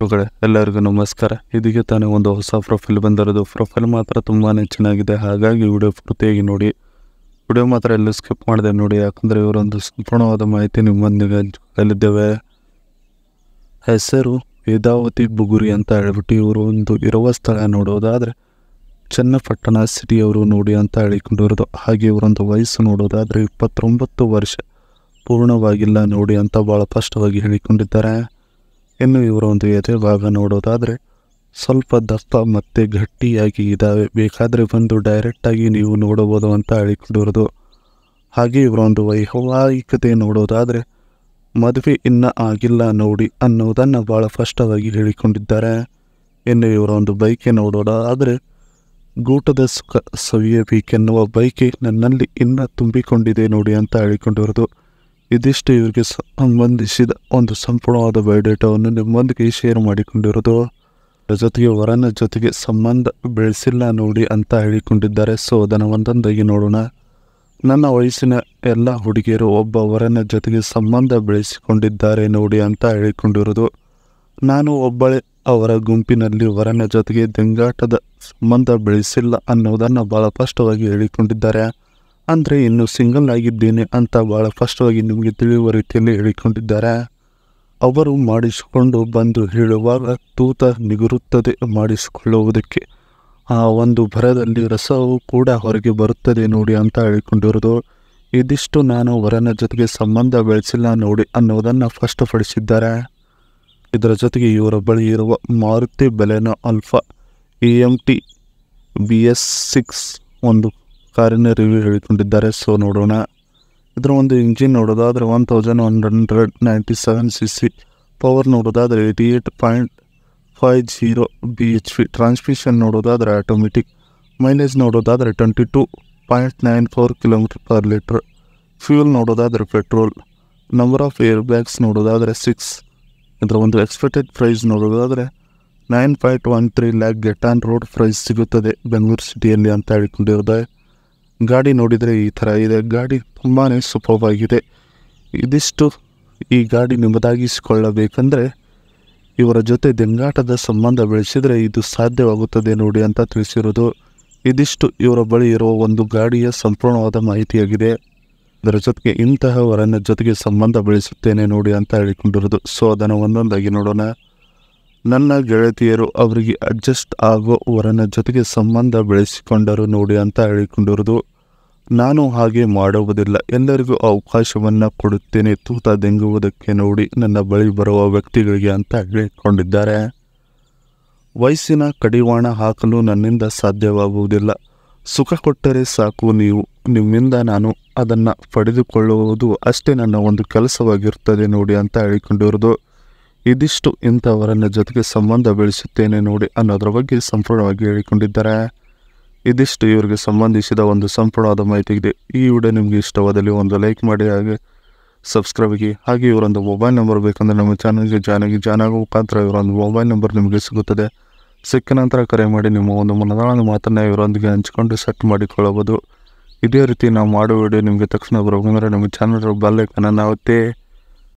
ಎಲ್ಲರಿಗೂ ನಮಸ್ಕಾರ. ಇದೀಗ ತಾನೇ ಒಂದು ಹೊಸ ಪ್ರೊಫೈಲ್ ಬಂದಿರೋದು. ಪ್ರೊಫೈಲ್ ಮಾತ್ರ ತುಂಬಾ ಚೆನ್ನಾಗಿದೆ, ಹಾಗಾಗಿ ವಿಡಿಯೋ ಪೂರ್ತಿಯಾಗಿ ನೋಡಿ. ವಿಡಿಯೋ ಮಾತ್ರ ಎಲ್ಲ ಸ್ಕಿಪ್ ಮಾಡಿದೆ ನೋಡಿ, ಯಾಕಂದರೆ ಇವರೊಂದು ಸಂಪೂರ್ಣವಾದ ಮಾಹಿತಿ ನಿಮ್ಮೊಂದಿಗೆ ಕಲಿದ್ದೇವೆ. ಹೆಸರು ವೇದಾವತಿ ಬುಗುರಿ ಅಂತ ಹೇಳ್ಬಿಟ್ಟು ಇವರು ಒಂದು ಇರುವ ಸ್ಥಳ ನೋಡೋದಾದರೆ ಚನ್ನಪಟ್ಟಣ ಸಿಟಿಯವರು ನೋಡಿ ಅಂತ ಹೇಳಿಕೊಂಡಿರೋದು. ಹಾಗೆ ಇವರೊಂದು ವಯಸ್ಸು ನೋಡೋದಾದರೆ 29 ವರ್ಷ ಪೂರ್ಣವಾಗಿಲ್ಲ ನೋಡಿ ಅಂತ ಭಾಳ ಸ್ಪಷ್ಟವಾಗಿ ಹೇಳಿಕೊಂಡಿದ್ದಾರೆ. ಇನ್ನು ಇವರ ಒಂದು ಎದೆ ಭಾಗ ನೋಡೋದಾದರೆ ಸ್ವಲ್ಪ ದಪ್ಪ ಮತ್ತು ಗಟ್ಟಿಯಾಗಿ ಇದ್ದಾವೆ, ಬೇಕಾದರೆ ಬಂದು ಡೈರೆಕ್ಟಾಗಿ ನೀವು ನೋಡಬಹುದು ಅಂತ ಹೇಳಿಕೊಂಡಿರೋದು. ಹಾಗೆ ಇವರ ಒಂದು ವೈವಾಹಿಕತೆ ನೋಡೋದಾದರೆ ಮದುವೆ ಇನ್ನೂ ಆಗಿಲ್ಲ ನೋಡಿ ಅನ್ನೋದನ್ನು ಭಾಳ ಸ್ಪಷ್ಟವಾಗಿ ಹೇಳಿಕೊಂಡಿದ್ದಾರೆ. ಇನ್ನು ಇವರ ಒಂದು ಬೈಕೆ ನೋಡೋದಾದರೆ ಗೂಟದ ಸುಖ ಸವಿಯಬೇಕೆನ್ನುವ ಬೈಕೆ ನನ್ನಲ್ಲಿ ಇನ್ನೂ ತುಂಬಿಕೊಂಡಿದೆ ನೋಡಿ ಅಂತ ಹೇಳಿಕೊಂಡಿರೋದು. ಇದಿಷ್ಟು ಇವರಿಗೆ ಸಂಬಂಧಿಸಿದ ಒಂದು ಸಂಪೂರ್ಣವಾದ ಬಯೋಡೇಟಾವನ್ನು ನಿಮ್ಮೊಂದಿಗೆ ಶೇರ್ ಮಾಡಿಕೊಂಡಿರೋದು. ಜೊತೆಗೆ ವರನ ಜೊತೆಗೆ ಸಂಬಂಧ ಬೆಳೆಸಿಲ್ಲ ನೋಡಿ ಅಂತ ಹೇಳಿಕೊಂಡಿದ್ದಾರೆ. ಸೊ ಅದನ್ನು ಒಂದೊಂದಾಗಿ ನೋಡೋಣ. ನನ್ನ ವಯಸ್ಸಿನ ಎಲ್ಲ ಹುಡುಗಿಯರು ಒಬ್ಬ ವರನ ಜೊತೆಗೆ ಸಂಬಂಧ ಬೆಳೆಸಿಕೊಂಡಿದ್ದಾರೆ ನೋಡಿ ಅಂತ ಹೇಳಿಕೊಂಡಿರೋದು. ನಾನು ಒಬ್ಬಳೇ ಅವರ ಗುಂಪಿನಲ್ಲಿ ವರನ ಜೊತೆಗೆ ದಿಂಗಾಟದ ಸಂಬಂಧ ಬೆಳೆಸಿಲ್ಲ ಅನ್ನೋದನ್ನು ಭಾಳ ಸ್ಪಷ್ಟವಾಗಿ ಹೇಳಿಕೊಂಡಿದ್ದಾರೆ. ಅಂದರೆ ಇನ್ನು ಸಿಂಗಲ್ ಆಗಿದ್ದೇನೆ ಅಂತ ಭಾಳ ಸ್ಪಷ್ಟವಾಗಿ ನಿಮಗೆ ತಿಳಿಯುವ ರೀತಿಯಲ್ಲಿ ಹೇಳಿಕೊಂಡಿದ್ದಾರೆ. ಅವರು ಮಾಡಿಸಿಕೊಂಡು ಬಂದು ಹೇಳುವಾಗ ತೂತ ನಿಗುರುತ್ತದೆ ಮಾಡಿಸಿಕೊಳ್ಳುವುದಕ್ಕೆ, ಆ ಒಂದು ಭರದಲ್ಲಿ ರಸವು ಕೂಡ ಹೊರಗೆ ಬರುತ್ತದೆ ನೋಡಿ ಅಂತ ಹೇಳಿಕೊಂಡಿರೋದು. ಇದಿಷ್ಟು ನಾನು ವರನ ಜೊತೆಗೆ ಸಂಬಂಧ ಬೆಳೆಸಿಲ್ಲ ನೋಡಿ ಅನ್ನೋದನ್ನು ಸ್ಪಷ್ಟಪಡಿಸಿದ್ದಾರೆ. ಇದರ ಜೊತೆಗೆ ಇವರ ಬಳಿ ಇರುವ ಮಾರುತಿ ಬೆಲೆನೋ ಆಲ್ಫಾ EMT BS6 ಒಂದು ಕಾರಿನ ರಿವ್ಯೂ ಹೇಳಿಕೊಂಡಿದ್ದಾರೆ. ಸೊ ನೋಡೋಣ. ಇದರ ಒಂದು ಇಂಜಿನ್ ನೋಡೋದಾದರೆ 1197 cc, ಪವರ್ ನೋಡೋದಾದರೆ 88.50 bhp, ಟ್ರಾನ್ಸ್ಮಿಷನ್ ನೋಡೋದಾದರೆ ಆಟೋಮೆಟಿಕ್, ಮೈಲೇಜ್ ನೋಡೋದಾದರೆ 22.94 km/L, ಫ್ಯೂಲ್ ನೋಡೋದಾದರೆ petrol, number of airbags ನೋಡೋದಾದರೆ 6. ಇದರ ಒಂದು ಎಕ್ಸ್ಪೆಕ್ಟೆಡ್ ಪ್ರೈಸ್ ನೋಡೋದಾದರೆ 9.13 lakh get on road price ಸಿಗುತ್ತದೆ ಬೆಂಗಳೂರು ಸಿಟಿಯಲ್ಲಿ ಅಂತ ಹೇಳಿಕೊಂಡಿರೋದೆ. ಗಾಡಿ ನೋಡಿದರೆ ಈ ಥರ ಇದೆ. ಗಾಡಿ ತುಂಬಾ ಸೂಪರ್ ಆಗಿದೆ. ಇದಿಷ್ಟು ಈ ಗಾಡಿ ನಿಮ್ಮದಾಗಿಸಿಕೊಳ್ಳಬೇಕಂದ್ರೆ ಇವರ ಜೊತೆ ದಿಂಗಾಟದ ಸಂಬಂಧ ಬೆಳೆಸಿದರೆ ಇದು ಸಾಧ್ಯವಾಗುತ್ತದೆ ನೋಡಿ ಅಂತ ತಿಳಿಸಿರೋದು. ಇದಿಷ್ಟು ಇವರ ಬಳಿ ಇರುವ ಒಂದು ಗಾಡಿಯ ಸಂಪೂರ್ಣವಾದ ಮಾಹಿತಿಯಾಗಿದೆ. ಇದರ ಜೊತೆಗೆ ಇಂತಹ ವರನ ಜೊತೆಗೆ ಸಂಬಂಧ ಬೆಳೆಸುತ್ತೇನೆ ನೋಡಿ ಅಂತ ಹೇಳಿಕೊಂಡಿರೋದು. ಸೊ ಅದನ್ನು ಒಂದೊಂದಾಗಿ ನೋಡೋಣ. ನನ್ನ ಗೆಳತಿಯರು ಅವರಿಗೆ ಅಡ್ಜಸ್ಟ್ ಆಗೋ ವರನ ಜೊತೆಗೆ ಸಂಬಂಧ ಬೆಳೆಸಿಕೊಂಡರು ನೋಡಿ ಅಂತ ಹೇಳಿಕೊಂಡಿರೋದು. ನಾನು ಹಾಗೆ ಮಾಡುವುದಿಲ್ಲ, ಎಲ್ಲರಿಗೂ ಅವಕಾಶವನ್ನು ಕೊಡುತ್ತೇನೆ ತೂತ ದೆಂಗುವುದಕ್ಕೆ ನೋಡಿ ನನ್ನ ಬಳಿ ಬರುವ ವ್ಯಕ್ತಿಗಳಿಗೆ ಅಂತ ಹೇಳಿಕೊಂಡಿದ್ದಾರೆ. ವಯಸ್ಸಿನ ಕಡಿವಾಣ ಹಾಕಲು ನನ್ನಿಂದ ಸಾಧ್ಯವಾಗುವುದಿಲ್ಲ, ಸುಖ ಕೊಟ್ಟರೆ ಸಾಕು ನೀವು, ನಿಮ್ಮಿಂದ ನಾನು ಅದನ್ನು ಪಡೆದುಕೊಳ್ಳುವುದು ಅಷ್ಟೇ ನನ್ನ ಒಂದು ಕೆಲಸವಾಗಿರುತ್ತದೆ ನೋಡಿ ಅಂತ ಹೇಳಿಕೊಂಡಿರೋದು. ಇದಿಷ್ಟು ಇಂಥವರನ್ನ ಜೊತೆಗೆ ಸಂಬಂಧ ಬೆಳೆಸುತ್ತೇನೆ ನೋಡಿ ಅನ್ನೋದ್ರ ಬಗ್ಗೆ ಸಂಪೂರ್ಣವಾಗಿ ಹೇಳಿಕೊಂಡಿದ್ದಾರೆ. ಇದಿಷ್ಟು ಇವರಿಗೆ ಸಂಬಂಧಿಸಿದ ಒಂದು ಸಂಪೂರ್ಣವಾದ ಮಾಹಿತಿ ಇದೆ. ಈ ವಿಡಿಯೋ ನಿಮಗೆ ಇಷ್ಟವಾದಲ್ಲಿ ಒಂದು ಲೈಕ್ ಮಾಡಿ, ಹಾಗೆ ಸಬ್ಸ್ಕ್ರೈಬ್ ಆಗಿ. ಹಾಗೆ ಇವರೊಂದು ಮೊಬೈಲ್ ನಂಬರ್ ಬೇಕಂದರೆ ನಮ್ಮ ಚಾನಲ್ಗೆ ಜಾಯ್ನ್ ಆಗೋ ಮುಖಾಂತರ ಇವರೊಂದು ಮೊಬೈಲ್ ನಂಬರ್ ನಿಮಗೆ ಸಿಗುತ್ತದೆ. ಸಿಕ್ಕ ನಂತರ ಕರೆ ಮಾಡಿ ನಿಮ್ಮ ಒಂದು ಮನದಾಳದ ಮಾತನ್ನು ಇವರೊಂದಿಗೆ ಹಂಚಿಕೊಂಡು ಸೆಟ್ ಮಾಡಿಕೊಳ್ಳಬಹುದು. ಇದೇ ರೀತಿ ನಾವು ಮಾಡೋ ವಿಡಿಯೋ ನಿಮಗೆ ತಕ್ಷಣ ಬರಬೇಕಂದ್ರೆ ನಮ್ಮ ಚಾನಲ್ ಬೆಲ್ ಐಕಾನ್ ಒತ್ತಿ.